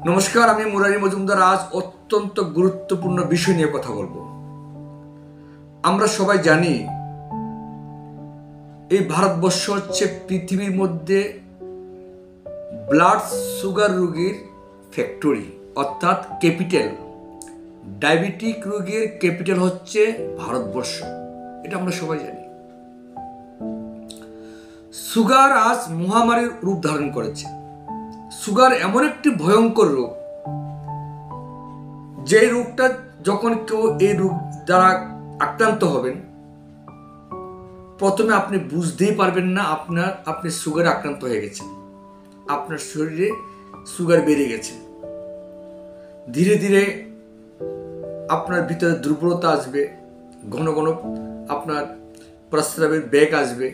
নমস্কার, আমি মুরারি মজুমদার। আজ অত্যন্ত গুরুত্বপূর্ণ বিষয় নিয়ে কথা বলবো। আমরা সবাই জানি এই ভারতবর্ষ হচ্ছে পৃথিবীর মধ্যে ব্লাড সুগার রোগীর ফ্যাক্টরি, অর্থাৎ ক্যাপিটাল। ডায়াবেটিক রোগীর ক্যাপিটাল হচ্ছে ভারতবর্ষ, এটা আমরা সবাই জানি। সুগার আজ মহামারীর রূপ ধারণ করেছে। সুগার এমন একটি ভয়ঙ্কর রোগ, যে রোগটা যখন কেউ এই রোগ দ্বারা আক্রান্ত হবেন, প্রথমে আপনি বুঝতেই পারবেন না আপনি সুগারে আক্রান্ত হয়ে গেছেন। আপনার শরীরে সুগার বেড়ে গেছে। ধীরে ধীরে আপনার ভিতরে দুর্বলতা আসবে, ঘন ঘন আপনার প্রস্রাবের বেগ আসবে।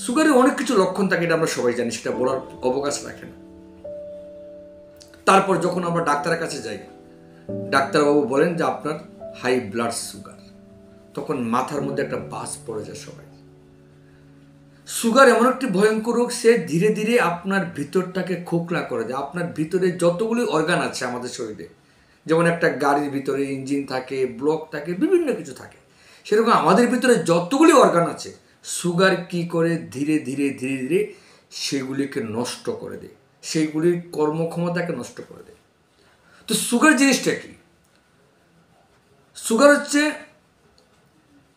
সুগারের অনেক কিছু লক্ষণ থাকে, এটা আমরা সবাই জানি, সেটা বলার অবকাশ রাখে না। তারপর যখন আমরা ডাক্তারের কাছে যাই, ডাক্তারবাবু বলেন যে আপনার হাই ব্লাড সুগার, তখন মাথার মধ্যে একটা বাজ পড়ে যায় সবাই। সুগার এমন একটি ভয়ঙ্কর রোগ, সে ধীরে ধীরে আপনার ভিতরটাকে খোকলা করে দেয়। আপনার ভিতরে যতগুলি অর্গান আছে আমাদের শরীরে, যেমন একটা গাড়ির ভিতরে ইঞ্জিন থাকে, ব্লক থাকে, বিভিন্ন কিছু থাকে, সেরকম আমাদের ভিতরে যতগুলি অর্গান আছে, সুগার কি করে ধীরে ধীরে ধীরে ধীরে সেগুলিকে নষ্ট করে দেয়, সেইগুলির কর্মক্ষমতাকে নষ্ট করে দেয়। তো সুগার জিনিসটা কি? সুগার হচ্ছে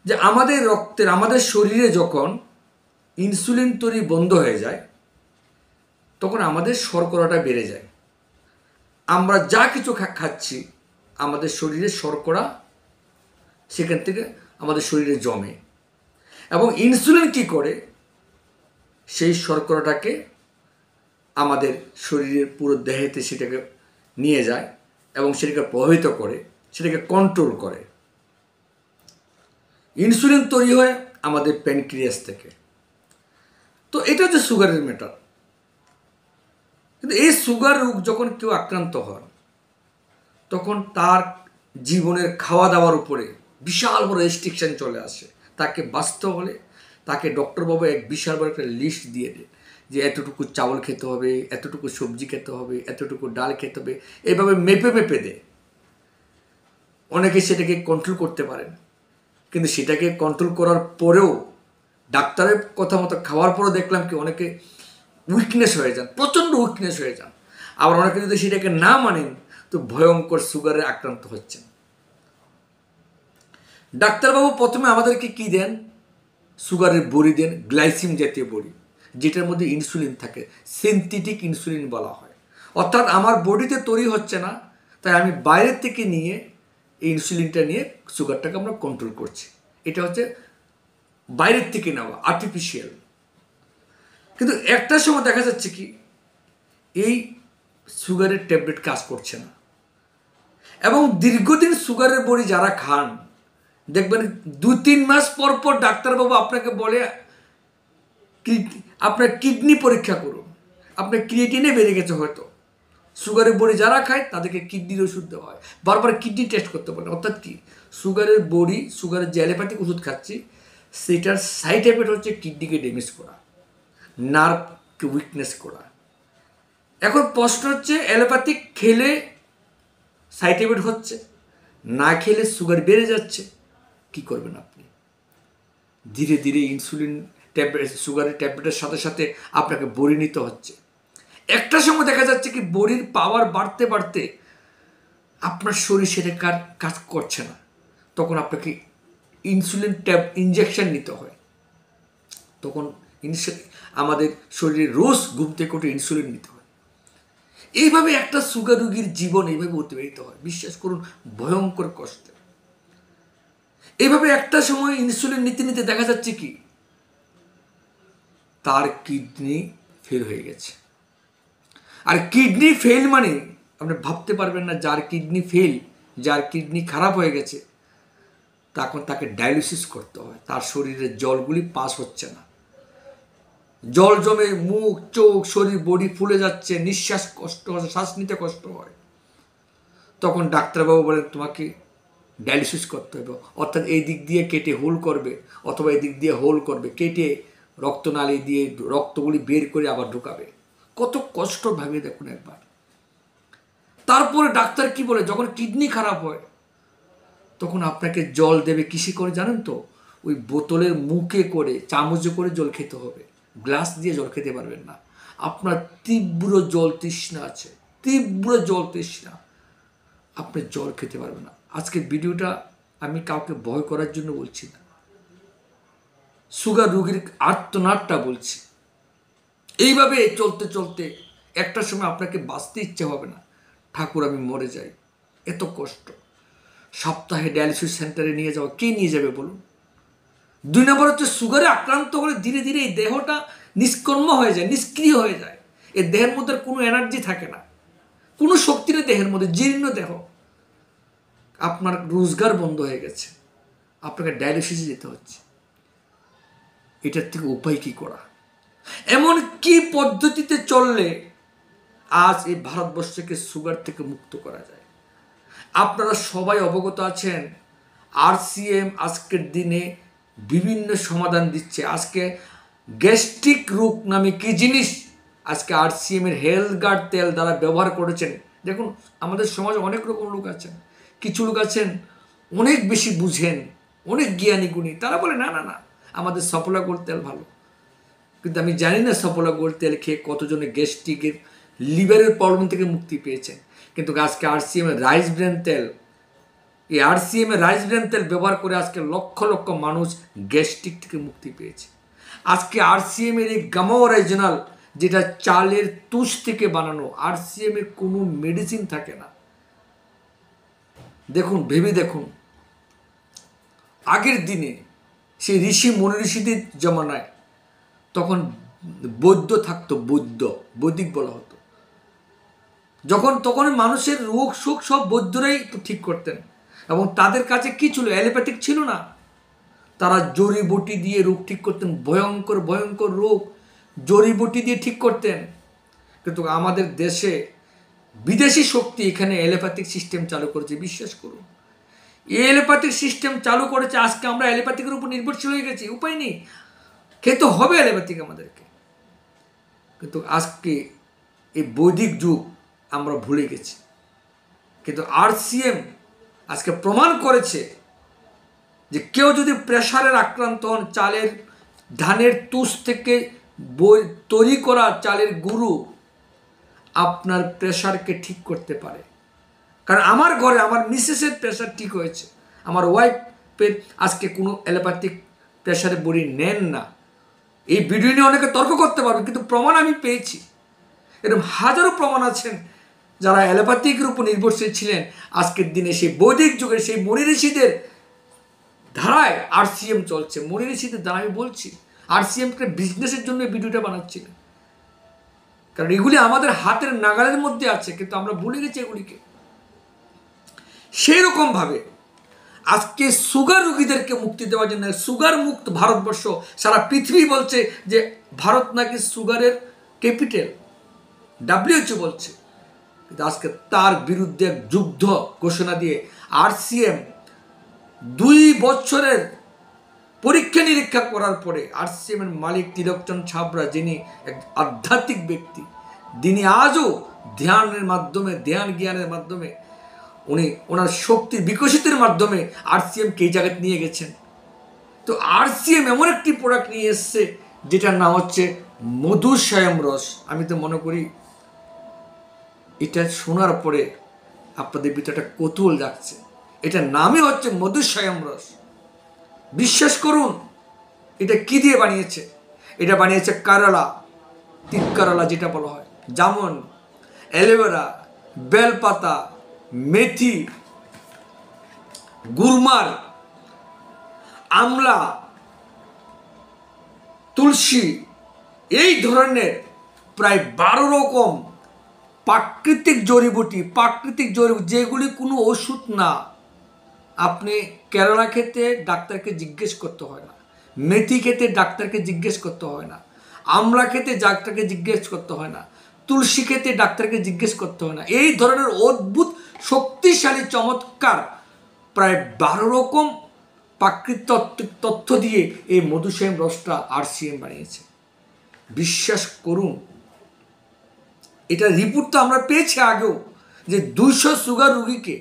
যে আমাদের রক্তের, আমাদের শরীরে যখন ইনসুলিন তৈরি বন্ধ হয়ে যায়, তখন আমাদের শর্করাটা বেড়ে যায়। আমরা যা কিছু খাচ্ছি, আমাদের শরীরে শর্করা সেখান থেকে আমাদের শরীরে জমে, এবং ইনসুলিন কি করে, সেই শর্করাটাকে আমাদের শরীরের পুরো দেহেতে সেটাকে নিয়ে যায় এবং সেটাকে প্রভাবিত করে, সেটাকে কন্ট্রোল করে। ইনসুলিন তৈরি হয় আমাদের প্যানক্রিয়াস থেকে। তো এটা হচ্ছে সুগারের ম্যাটার। কিন্তু এই সুগার রোগ যখন কেউ আক্রান্ত হন, তখন তার জীবনের খাওয়া দাওয়ার উপরে বিশাল বড় রেস্ট্রিকশন চলে আসে। তাকে বাঁচতে হলে তাকে ডক্টরবাবু এক বিশাল বড় একটা লিস্ট দিয়ে দেয় যে এতটুকু চাউল খেতে হবে, এতটুকু সবজি খেতে হবে, এতটুকু ডাল খেতে হবে, এইভাবে মেপে মেপে দেয়। অনেকে সেটাকে কন্ট্রোল করতে পারেন, কিন্তু সেটাকে কন্ট্রোল করার পরেও, ডাক্তারের কথা মতো খাওয়ার পরেও দেখলাম কি অনেকে উইকনেস হয়ে যান, প্রচণ্ড উইকনেস হয়ে যান। আবার অনেকে যদি সেটাকে না মানেন, তো ভয়ঙ্কর সুগারে আক্রান্ত হচ্ছেন। ডাক্তারবাবু প্রথমে আমাদেরকে কি দেন? সুগারের বড়ি দেন, গ্লাইসিম জাতীয় বড়ি, যেটার মধ্যে ইনসুলিন থাকে, সিনথেটিক ইনসুলিন বলা হয়। অর্থাৎ আমার বডিতে তৈরি হচ্ছে না, তাই আমি বাইরের থেকে নিয়ে এই ইনসুলিনটা নিয়ে সুগারটাকে আমরা কন্ট্রোল করছি। এটা হচ্ছে বাইরের থেকে নেওয়া, আর্টিফিশিয়াল। কিন্তু একটা সময় দেখা যাচ্ছে কি এই সুগারের ট্যাবলেট কাজ করছে না, এবং দীর্ঘদিন সুগারের বড়ি যারা খান, দেখবেন 2-3 মাস পর পর ডাক্তারবাবু আপনাকে বলে আপনার কিডনি পরীক্ষা করুন, আপনার ক্রিয়েটিনে বেড়ে গেছে হয়তো। সুগারের বড়ি যারা খায় তাদেরকে কিডনির ওষুধ দেওয়া হয়, বারবার কিডনি টেস্ট করতে বলে। অর্থাৎ কি, সুগারের বড়ি, সুগারের যে অ্যালোপ্যাথিক ওষুধ খাচ্ছি, সেটার সাইড এফেক্ট হচ্ছে কিডনিকে ড্যামেজ করা, নার্ভকে উইকনেস করা। এখন প্রশ্ন হচ্ছে, অ্যালোপ্যাথিক খেলে সাইড এফেক্ট হচ্ছে, না খেলে সুগার বেড়ে যাচ্ছে, কি করবেন আপনি? ধীরে ধীরে ইনসুলিন ট্যাবলেট, সুগারের ট্যাবলেটের সাথে সাথে আপনাকে বড়ি নিতে হচ্ছে। একটা সময় দেখা যাচ্ছে কি বড়ির পাওয়ার বাড়তে বাড়তে আপনার শরীর সেটা কাজ করছে না, তখন আপনাকে ইনসুলিন ইনজেকশন নিতে হয়। তখন আমাদের শরীরে রোজ ঘুম থেকে উঠে ইনসুলিন নিতে হয়। এইভাবে একটা সুগার রোগীর জীবন এইভাবে অতিবাহিত হয়, বিশ্বাস করুন, ভয়ঙ্কর কষ্টে। এইভাবে একটা সময় ইনসুলিন নিতে নিতে দেখা যাচ্ছে কি তার কিডনি ফেল হয়ে গেছে। আর কিডনি ফেল মানে আপনি ভাবতে পারবেন না, যার কিডনি ফেল, যার কিডনি খারাপ হয়ে গেছে, তখন তাকে ডায়ালিসিস করতে হয়। তার শরীরের জলগুলি পাস হচ্ছে না, জল জমে মুখ, চোখ, শরীর, বডি ফুলে যাচ্ছে, নিঃশ্বাস কষ্ট হচ্ছে, শ্বাস নিতে কষ্ট হয়। তখন ডাক্তারবাবু বলেন তোমাকে ডায়ালিসিস করতে হবে, অর্থাৎ এই দিক দিয়ে কেটে হোল করবে, অথবা এই দিক দিয়ে হোল করবে, কেটে রক্তনালী দিয়ে রক্তগুলি বের করে আবার ঢুকাবে। কত কষ্ট ভাবিয়ে দেখুন একবার। তারপরে ডাক্তার কি বলে, যখন কিডনি খারাপ হয় তখন আপনাকে জল দেবে কিসে করে জানেন তো? ওই বোতলের মুখে করে, চামচে করে জল খেতে হবে, গ্লাস দিয়ে জল খেতে পারবেন না। আপনার তীব্র জল তৃষ্ণা আছে, তীব্র জল তৃষ্ণা, আপনি জল খেতে পারবেন না। আজকের ভিডিওটা আমি কাউকে ভয় করার জন্য বলছি না, সুগার রোগীর আর্তনাদটা বলছি। এইভাবে চলতে চলতে একটা সময় আপনাকে বাঁচতে ইচ্ছে হবে না, ঠাকুর আমি মরে যাই, এত কষ্ট। সপ্তাহে ডায়ালিসিস সেন্টারে নিয়ে যাওয়া, কে নিয়ে যাবে বলুন? 2 নম্বর হচ্ছে সুগারে আক্রান্ত হলে ধীরে ধীরে এই দেহটা নিষ্কর্ম হয়ে যায়, নিষ্ক্রিয় হয়ে যায়। এই দেহের মধ্যে কোনো এনার্জি থাকে না, কোনো শক্তি নেই দেহের মধ্যে, জীর্ণ দেহ। আপনার রোজগার বন্ধ হয়ে গেছে, আপনাকে ডায়ালিসিসে যেতে হচ্ছে। এটার থেকে উপায় কি করা, এমন কি পদ্ধতিতে চললে আজ এই ভারতবর্ষকে সুগার থেকে মুক্ত করা যায়? আপনারা সবাই অবগত আছেন, RCM আজকের দিনে বিভিন্ন সমাধান দিচ্ছে। আজকে গ্যাস্ট্রিক রোগ নামে কি জিনিস আজকে RCM এর হেলথ গার্ড তেল দ্বারা ব্যবহার করেছেন। দেখুন, আমাদের সমাজে অনেক রকম লোক আছেন, কিছু লোক আছেন অনেক বেশি বুঝেন, অনেক জ্ঞানী গুণী, তারা বলে না না না আমাদের সফলা গোল্ড তেল ভালো। কিন্তু আমি জানি না সফলা গোল্ড তেল খেয়ে কতজনে গ্যাস্ট্রিকের, লিভারের প্রবলেম থেকে মুক্তি পেয়েছেন। কিন্তু আজকে RCM এর রাইস ব্রেন তেল, এই RCM এর রাইস ব্রেন তেল ব্যবহার করে আজকে লক্ষ লক্ষ মানুষ গ্যাস্ট্রিক থেকে মুক্তি পেয়েছে। আজকে RCM এর এই গামা অরিজিনাল, যেটা চালের তুষ থেকে বানানো, RCM এর কোনো মেডিসিন থাকে না। দেখুন, ভেবে দেখুন, আগের দিনে সেই ঋষি মনি ঋষিদের জমানায় তখন বৈদ্য থাকতো, বৈদিক বলা হতো। তখন মানুষের রোগ শোক সব বৈদ্যরাই ঠিক করতেন, এবং তাদের কাছে কি ছিল? অ্যালোপ্যাথিক ছিল না। তারা জড়িবুটি দিয়ে রোগ ঠিক করতেন, ভয়ঙ্কর ভয়ঙ্কর রোগ জড়িবুটি দিয়ে ঠিক করতেন। কিন্তু আমাদের দেশে বিদেশি শক্তি এখানে অ্যালোপ্যাথিক সিস্টেম চালু করেছে। বিশ্বাস করুন, এই অ্যালোপ্যাথিক সিস্টেম চালু করেছে, আজকে আমরা অ্যালোপ্যাথিকের উপর নির্ভরশীল হয়ে গেছি। উপায় নেই, খেতে হবে অ্যালোপ্যাথিক আমাদেরকে। কিন্তু আজকে এই বৈদিক যুগ আমরা ভুলে গেছি। কিন্তু RCM আজকে প্রমাণ করেছে যে কেউ যদি প্রেশারের আক্রান্ত হন, চালের, ধানের তুষ থেকে তৈরি করা চালের গুঁড়ো আপনার প্রেশারকে ঠিক করতে পারে। কারণ আমার ঘরে আমার মিসেসের প্রেশার ঠিক হয়েছে, আমার ওয়াইফের আজকে কোনো অ্যালোপ্যাথিক প্রেশারে বড়ি নেন না। এই ভিডিও নিয়ে অনেকে তর্ক করতে পারবে, কিন্তু প্রমাণ আমি পেয়েছি। এরকম হাজারো প্রমাণ আছেন যারা অ্যালোপ্যাথিকের উপর নির্ভরশীল ছিলেন, আজকের দিনে সেই বৈদিক যুগের সেই মনি ঋষিদের ধারায় RCM চলছে। মনি ঋষিদের দ্বারা আমি বলছি, RCMকে বিজনেসের জন্য ভিডিওটা বানাচ্ছি না, কারণ এগুলি আমাদের হাতের নাগালের মধ্যে আছে, কিন্তু আমরা ভুলে গেছি এগুলিকে। সেই রকম ভাবে আজকে সুগার রোগীদেরকে মুক্তি দেওয়ার জন্য সুগার মুক্ত ভারতবর্ষ, সারা পৃথিবী বলছে যে ভারত নাকি সুগারের ক্যাপিটাল, WHO বলছে। কিন্তু আজকে তার বিরুদ্ধে যুদ্ধ ঘোষণা দিয়ে RCM 2 বছরের পরীক্ষা নিরীক্ষা করার পরে RCM এর মালিক তিলকচন্দ ছাবরা, যিনি এক আধ্যাত্মিক ব্যক্তি, তিনি আজও ধ্যানের মাধ্যমে, ধ্যান জ্ঞানের মাধ্যমে, উনি ওনার শক্তির বিকশিতের মাধ্যমে RCMকে এই জায়গায় নিয়ে গেছেন। তো RCM এমন একটি প্রোডাক্ট নিয়ে এসছে যেটার নাম হচ্ছে মধুস্বয়ম রস। আমি তো মনে করি এটা শোনার পরে আপনাদের ভিতরে একটা কৌতূহল জাগছে। এটার নামই হচ্ছে মধুস্বয়ম রস। বিশ্বাস করুন, এটা কি দিয়ে বানিয়েছে? এটা বানিয়েছে করলা, তিত করলা যেটা বলা হয়, জামুন, অ্যালোভেরা, বেলপাতা, মেথি, গুলমার, আমলা, তুলসী, এই ধরনের প্রায় 12 রকম প্রাকৃতিক জড়িবুটি, যেগুলি কোনো ওষুধ না। আপনি কেরলা খেতে ডাক্তারকে জিজ্ঞেস করতে হয় না, মেথি খেতে ডাক্তারকে জিজ্ঞেস করতে হয় না, আমলা খেতে ডাক্তারকে জিজ্ঞেস করতে হয় না, তুলসী খেতে ডাক্তারকে জিজ্ঞেস করতে হয় না। এই ধরনের অদ্ভুত শক্তিশালী চমৎকার প্রায় 12 রকম প্রাকৃতিক তথ্য দিয়ে এই মধুস্বয়ম রসটা RCM বানিয়েছে। বিশ্বাস করুন, এটা রিপোর্ট তো আমরা পেয়েছি আগেও, যে 200 সুগার রুগীকে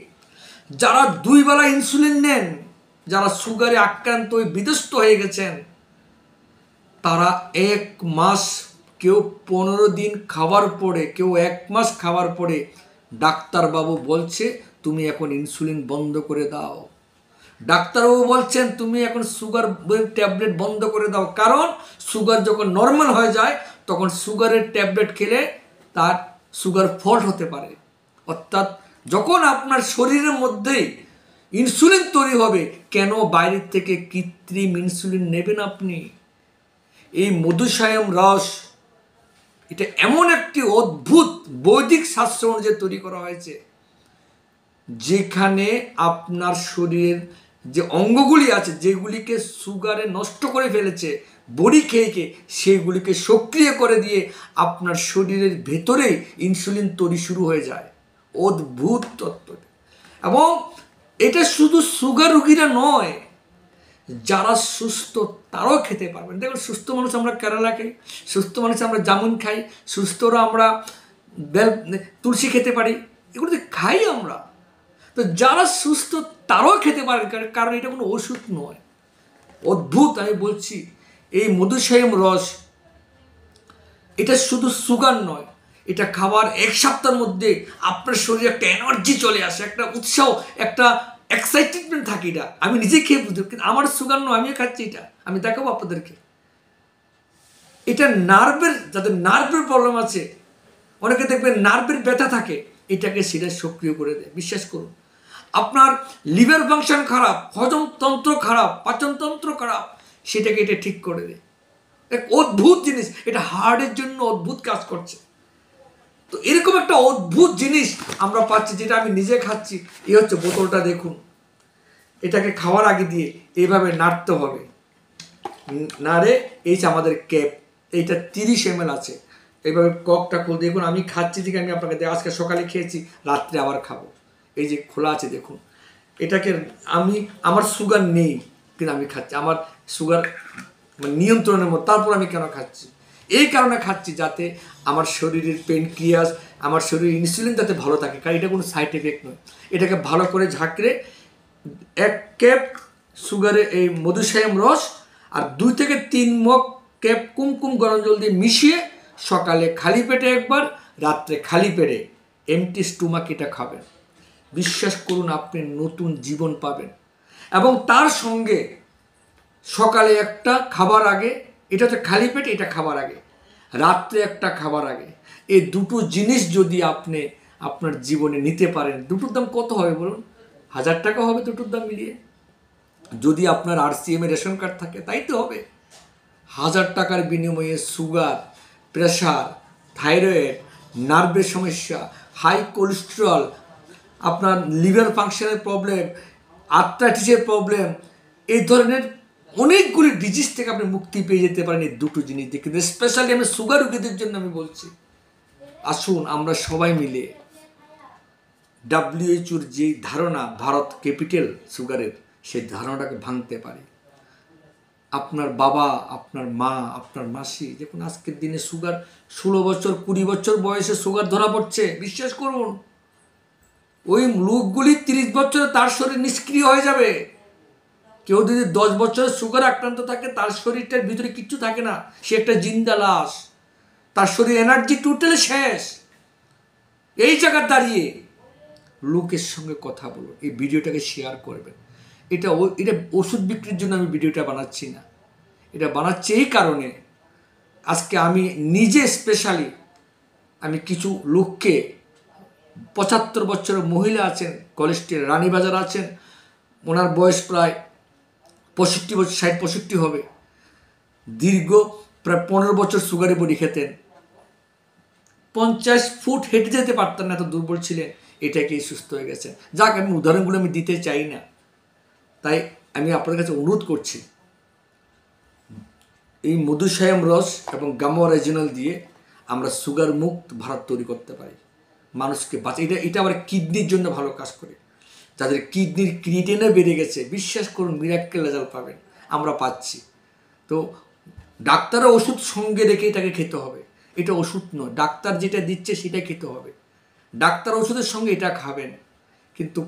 যারা 2 বেলা ইনসুলিন নেন, যারা সুগারে আক্রান্ত হয়ে বিধ্বস্ত হয়ে গেছেন, তারা 1 মাস, কেউ 15 দিন খাওয়ার পরে, কেউ 1 মাস খাওয়ার পরে ডাক্তারবাবু বলছে তুমি এখন ইনসুলিন বন্ধ করে দাও। ডাক্তারবাবু বলছেন তুমি এখন সুগার ট্যাবলেট বন্ধ করে দাও, কারণ সুগার যখন নর্মাল হয়ে যায় তখন সুগারের ট্যাবলেট খেলে তার সুগার ফল্ট হতে পারে। অর্থাৎ যখন আপনার শরীরের মধ্যেই ইনসুলিন তৈরি হবে, কেন বাইরের থেকে কৃত্রিম ইনসুলিন নেবেন আপনি? এই মধুসায়ম রস, এটা এমন একটি অদ্ভুত বৈদিক শাস্ত্র অনুযায়ী তৈরি করা হয়েছে, যেখানে আপনার শরীরের যে অঙ্গগুলি আছে, যেগুলিকে সুগারে নষ্ট করে ফেলেছে বড়ি খেয়ে, সেগুলিকে সক্রিয় করে দিয়ে আপনার শরীরের ভেতরেই ইনসুলিন তৈরি শুরু হয়ে যায়। অদ্ভুত তত্ত্ব। এবং এটা শুধু সুগার রুগীরা নয়, যারা সুস্থ তারাও খেতে পারবেন। দেখুন, সুস্থ মানুষ আমরা কেরালা খাই, সুস্থ মানুষ আমরা জামুন খাই, সুস্থরা আমরা তুলসী খেতে পারি, এগুলো তো খাই আমরা। তো যারা সুস্থ তারাও খেতে পারেন, কারণ এটা কোনো ওষুধ নয়। অদ্ভুত, আমি বলছি। এই মধুসায়ম রস, এটা শুধু সুগার নয়, এটা খাবার 1 সপ্তাহের মধ্যে আপনার শরীরে একটা এনার্জি চলে আসে, একটা উৎসাহ, একটা এক্সাইটেডমেন্ট থাকে। এটা আমি নিজে খেয়ে বুঝতে, কিন্তু আমার সুগার নয়, আমিও খাচ্ছি। এটা আমি দেখাবো আপনাদেরকে। এটা নার্ভের, যাদের নার্ভের প্রবলেম আছে, অনেকে দেখবেন নার্ভের ব্যথা থাকে, এটাকে সেটা সক্রিয় করে দেয়। বিশ্বাস করুন, আপনার লিভার ফাংশন খারাপ, হজমতন্ত্র খারাপ, পাচনতন্ত্র খারাপ, সেটাকে এটা ঠিক করে দেয়। এক অদ্ভুত জিনিস, এটা হার্টের জন্য অদ্ভুত কাজ করছে। তো এরকম একটা অদ্ভুত জিনিস আমরা পাচ্ছি, যেটা আমি নিজে খাচ্ছি। এই হচ্ছে বোতলটা, দেখুন। এটাকে খাওয়ার আগে দিয়ে এইভাবে নাড়তে হবে, নাড়ে এই যে আমাদের ক্যাপ, এইটা 30 ml আছে। এইভাবে ককটা খুলে দেখুন, আমি খাচ্ছি, দিকে আমি আপনাকে আজকে সকালে খেয়েছি, রাত্রে আবার খাবো। এই যে খোলা আছে, দেখুন। এটাকে আমার সুগার নেই, কিন্তু আমি খাচ্ছি, আমার সুগার নিয়ন্ত্রণের মধ্যে। তারপর আমি কেন খাচ্ছি? এই কারণে খাচ্ছি, যাতে আমার শরীরের পেনক্রিয়াস, আমার শরীরের ইনসুলিন যাতে ভালো থাকে, কারণ এটা কোনো সাইড এফেক্ট নয়। এটাকে ভালো করে ঝাঁকড়ে 1 কাপ সুগারে এই মধুসায়ম রস আর 2 থেকে 3 মগ কাপ কুমকুম গরম জল দিয়ে মিশিয়ে সকালে খালি পেটে একবার, রাত্রে খালি পেটে এমটি স্টোমাক এটা খাবেন। বিশ্বাস করুন, আপনি নতুন জীবন পাবেন। এবং তার সঙ্গে সকালে একটা খাবার আগে, এটা হচ্ছে খালি পেটে, এটা খাবার আগে, রাত্রে একটা খাবার আগে, এই দুটো জিনিস যদি আপনি আপনার জীবনে নিতে পারেন, দুটোর দাম কত হবে বলুন? 1000 টাকা হবে দুটোর দাম মিলিয়ে। যদি আপনার RCM এর রেশন কার্ড থাকে, তাই তো হবে। 1000 টাকার বিনিময়ে সুগার, প্রেশার, থাইরয়েড, নার্ভের সমস্যা, হাই কোলেস্টেরল, আপনার লিভার ফাংশনের প্রবলেম, আর্থ্রাইটিসের প্রবলেম, এই ধরনের অনেকগুলি ডিজিজ থেকে আপনি মুক্তি পেয়ে যেতে পারেন এই দুটো জিনিস দিয়ে। কিন্তু স্পেশালি আমি সুগার রোগীদের জন্য আমি বলছি, আসুন আমরা সবাই মিলে WHO-র যে ধারণা, ভারত ক্যাপিটাল সুগারের, সেই ধারণাটাকে ভাঙতে পারি। আপনার বাবা, আপনার মা, আপনার মাসি, দেখুন আজকের দিনে সুগার 16 বছর 20 বছর বয়সে সুগার ধরা পড়ছে। বিশ্বাস করুন, ওই লোকগুলি 30 বছরে তার শরীর নিষ্ক্রিয় হয়ে যাবে। কেউ যদি 10 বছরের সুগার আক্রান্ত থাকে, তার শরীরটার ভিতরে কিচ্ছু থাকে না, সে একটা জিন্দা লাশ, তার শরীর এনার্জি টোটালি শেষ। এই জায়গায় দাঁড়িয়ে লোকের সঙ্গে কথা বলুন, এই ভিডিওটাকে শেয়ার করবেন। এটা ওষুধ বিক্রির জন্য আমি ভিডিওটা বানাচ্ছি না, এটা বানাচ্ছি এই কারণে, আজকে আমি নিজে স্পেশালি আমি কিছু লোককে, 75 বছরের মহিলা আছেন, কলেস্টের রানীবাজার আছেন, ওনার বয়স প্রায় 65 বছর, 60-65 হবে, দীর্ঘ প্রায় 15 বছর সুগারে বড়ি খেতেন, 50 ফুট হেঁটে যেতে পারতেন না, এত দুর্বল ছিলেন, এটাকেই সুস্থ হয়ে গেছেন। যাক, আমি উদাহরণগুলো আমি দিতে চাই না, তাই আমি আপনাদের কাছে অনুরোধ করছি, এই মধুসায়ম রস এবং গামা রিজিনাল দিয়ে আমরা সুগার মুক্ত ভারত তৈরি করতে পারি, মানুষকে বাঁচা। এটা আবার কিডনির জন্য ভালো কাজ করে। যাদের কিডনির ক্রিয়েটিনও বেড়ে গেছে, বিশ্বাস করুন মিরাক্কেল রেজাল্ট পাবেন, আমরা পাচ্ছি। তো ডাক্তারও ওষুধ সঙ্গে রেখে এটাকে খেতে হবে, এটা ওষুধ নয়, ডাক্তার যেটা দিচ্ছে সেটাই খেতে হবে। ডাক্তার ওষুধের সঙ্গে এটা খাবেন, কিন্তু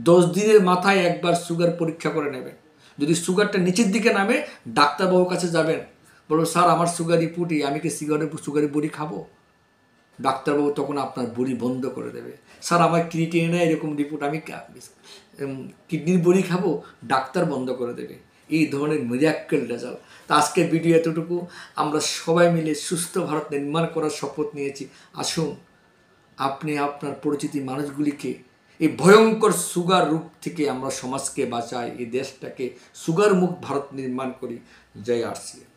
10 দিনের মাথায় একবার সুগার পরীক্ষা করে নেবেন। যদি সুগারটা নিচের দিকে নামে ডাক্তারবাবুর কাছে যাবেন, বলবো স্যার আমার সুগার রিপোর্টই, আমি কি সুগারের বড়ি খাবো? ডাক্তারবাবু তখন আপনার বড়ি বন্ধ করে দেবে। স্যার আমার ক্রিয়েটিনিনে এরকম রিপোর্ট, আমি কিডনির বড়ি খাবো? ডাক্তার বন্ধ করে দেবে। এই ধরনের মিরাক্কেল রেজাল্ট। তা আজকের ভিডিও এতটুকু। আমরা সবাই মিলে সুস্থ ভারত নির্মাণ করার শপথ নিয়েছি। আসুন আপনি আপনার পরিচিতি মানুষগুলিকে এই ভয়ঙ্কর সুগার রোগ থেকে আমরা সমাজকে বাঁচাই, এই দেশটাকে সুগার মুক্ত ভারত নির্মাণ করি। জয় আরসিএফ।